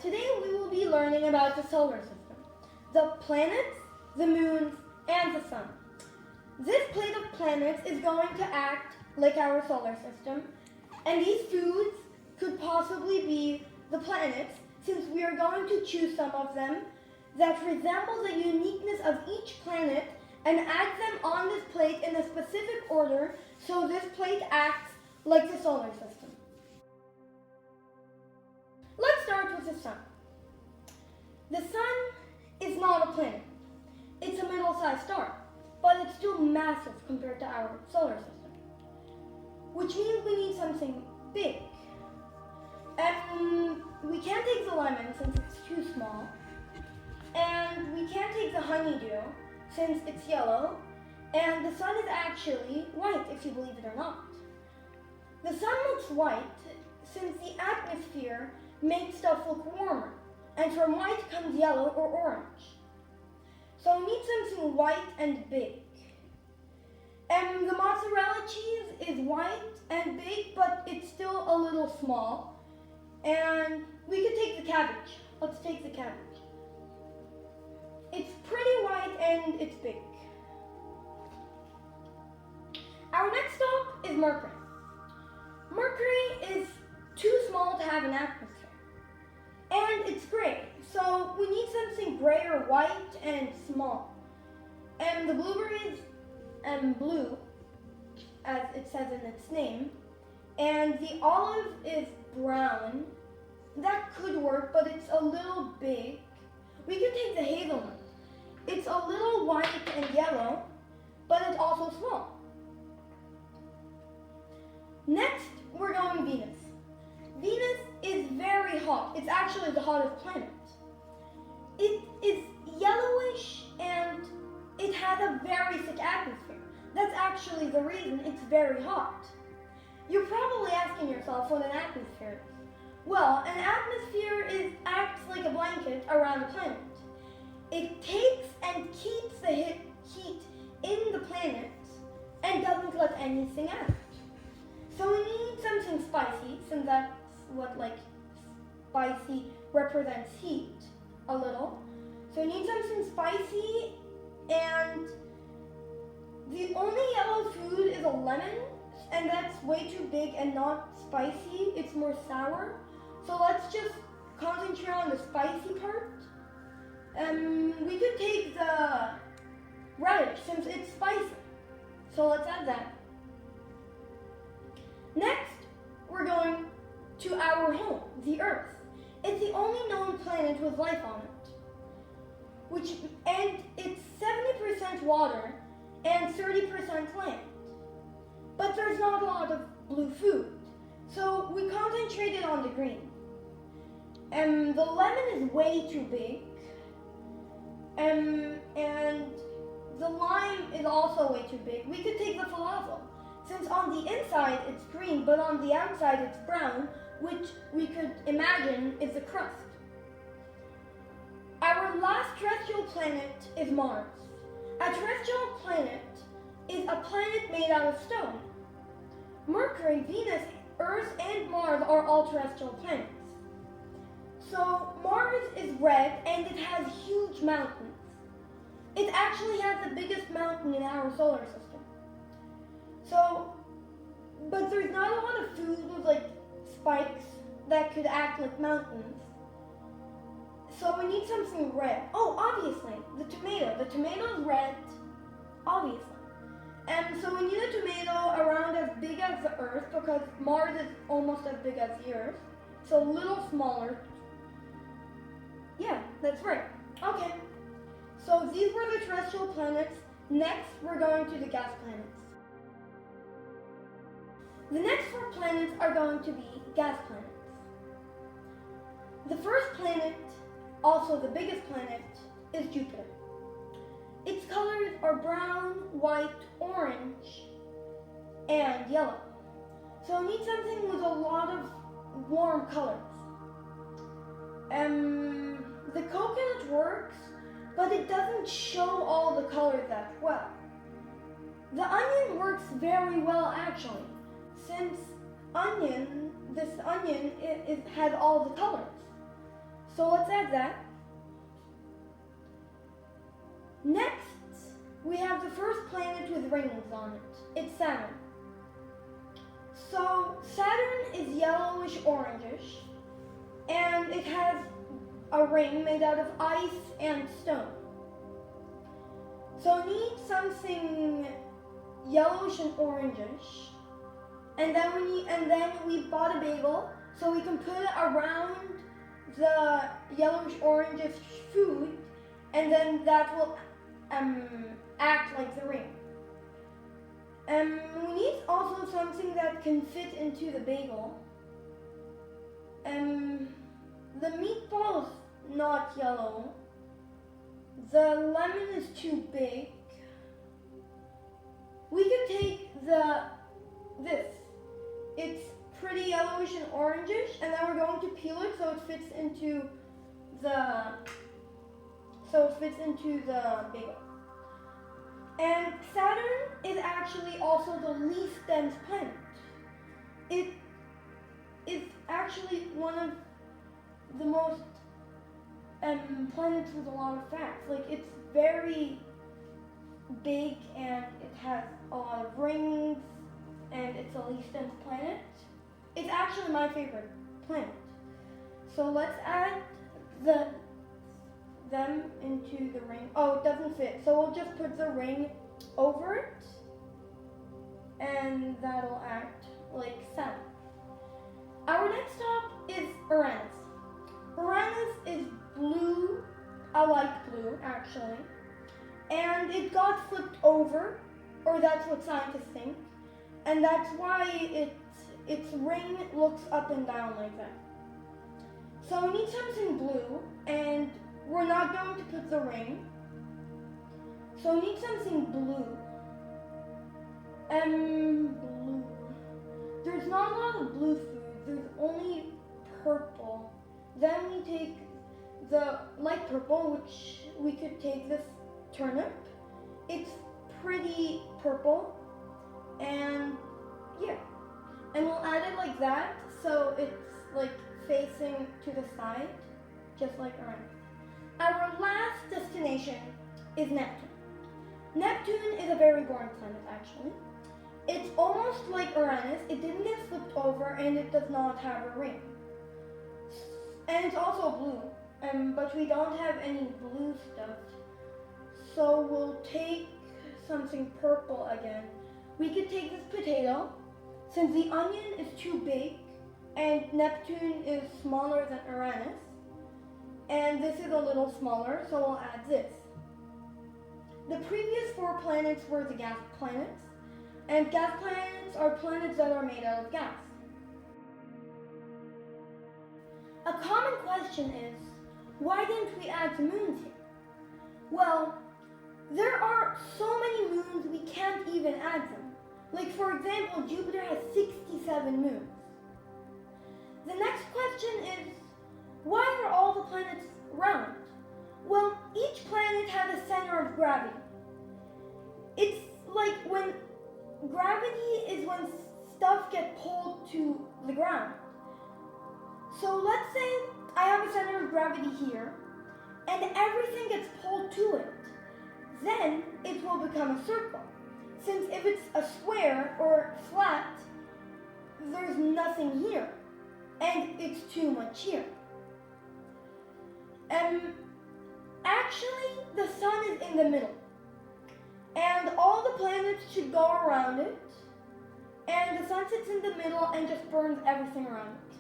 Today we will be learning about the solar system, the planets, the moons, and the sun. This plate of planets is going to act like our solar system, and these foods could possibly be the planets, since we are going to choose some of them that resemble the uniqueness of each planet and add them on this plate in a specific order so this plate acts like the solar system. Let's start with the sun. The sun is not a planet. It's a middle-sized star, but it's still massive compared to our solar system, which means we need something big. And we can't take the lemon since it's too small, and we can't take the honeydew since it's yellow, and the sun is actually white, if you believe it or not. The sun looks white since the atmosphere makes stuff look warmer, and from white comes yellow or orange. So we need something white and big. And the mozzarella cheese is white and big, but it's still a little small. And we could take the cabbage. Let's take the cabbage. It's pretty white and it's big. Our next stop is Mercury. Mercury is too small to have an atmosphere. And it's gray, so we need something gray or white and small. And the blueberries blue, as it says in its name, and the olive is brown. That could work, but it's a little big. We could take the hazelnut. It's a little white and yellow, but it's also small. Next, we're going Venus. Venus is very hot. It's actually the hottest planet. It is yellowish and it has a very thick atmosphere. That's actually the reason it's very hot. You're probably asking yourself what an atmosphere is. Well, an atmosphere acts like a blanket around the planet. It takes and keeps the heat in the planet and doesn't let anything out. So we need something spicy, since that's what spicy represents heat a little. So we need something spicy, and the only yellow food is a lemon, and that's way too big and not spicy. It's more sour. So let's just concentrate on the spicy part. We could take the radish since it's spicy. So let's add that. Next, we're going to our home, the Earth. It's the only known planet with life on it, and it's 70% water and 30% land. But there's not a lot of blue food, so we concentrated on the green. The lemon is way too big, and the lime is also way too big. We could take the falafel, since on the inside it's green, but on the outside it's brown, which we could imagine is the crust. Our last terrestrial planet is Mars. A terrestrial planet is a planet made out of stone. Mercury, Venus, Earth, and Mars are all terrestrial planets. So Mars is red and it has huge mountains. It actually has the biggest mountain in our solar system. But there's not a lot of food with spikes that could act like mountains. So we need something red. Oh, obviously, the tomato. The tomato is red, obviously. And so we need a tomato around as big as the Earth, because Mars is almost as big as the Earth. So a little smaller. Yeah, that's right. Okay. So these were the terrestrial planets. Next, we're going to the gas planets. The next 4 planets are going to be gas planets. The first planet, also the biggest planet, is Jupiter. Its colors are brown, white, orange, and yellow. So we need something with a lot of warm colors. The coconut works, but it doesn't show all the colors that well. The onion works very well actually, since this onion has all the colors. So let's add that. Next, we have the first planet with rings on it. It's Saturn. So Saturn is yellowish orangish, and it has a ring made out of ice and stone. So we need something yellowish and orangish, and then we bought a bagel so we can put it around the yellowish orangish food, and then that will act like the ring. We need also something that can fit into the bagel. The meatball is not yellow. The lemon is too big. We can take this. It's pretty yellowish and orangish, and then we're going to peel it so it fits into the bagel. And Saturn is actually also the least dense planet. It is actually one of the most planets with a lot of facts. Like, it's very big and it has a lot of rings, and it's the least dense planet. It's actually my favorite planet. So let's add them into the ring. Oh, it doesn't fit. So we'll just put the ring over it, and that'll act like Saturn. Our next stop is Uranus. Uranus is blue, a light blue actually, and it got flipped over, or that's what scientists think, and that's why its ring looks up and down like that. So we need something blue, and we're not going to put the ring. So we need something blue. Blue. There's not a lot of blue food. There's only purple. Then we take the light purple, which we could take this turnip. It's pretty purple, and yeah. And we'll add it like that, so it's like facing to the side, just like Uranus. Our last destination is Neptune. Neptune is a very boring planet, actually. It's almost like Uranus. It didn't get flipped over, and it does not have a ring. And it's also blue, but we don't have any blue stuff. So we'll take something purple again. We could take this potato, since the onion is too big, and Neptune is smaller than Uranus, and this is a little smaller, so we'll add this. The previous 4 planets were the gas planets, and gas planets are planets that are made out of gas. A common question is, why didn't we add the moons here? Well, there are so many moons we can't even add them. Like, for example, Jupiter has 67 moons. The next question is, why are all the planets round? Well, each planet has a center of gravity. It's like when gravity is when stuff gets pulled to the ground. So let's say I have a center of gravity here, and everything gets pulled to it. Then it will become a circle. Since if it's a square or flat, there's nothing here, and it's too much here. Actually, the sun is in the middle, and all the planets should go around it, and the sun sits in the middle and just burns everything around it.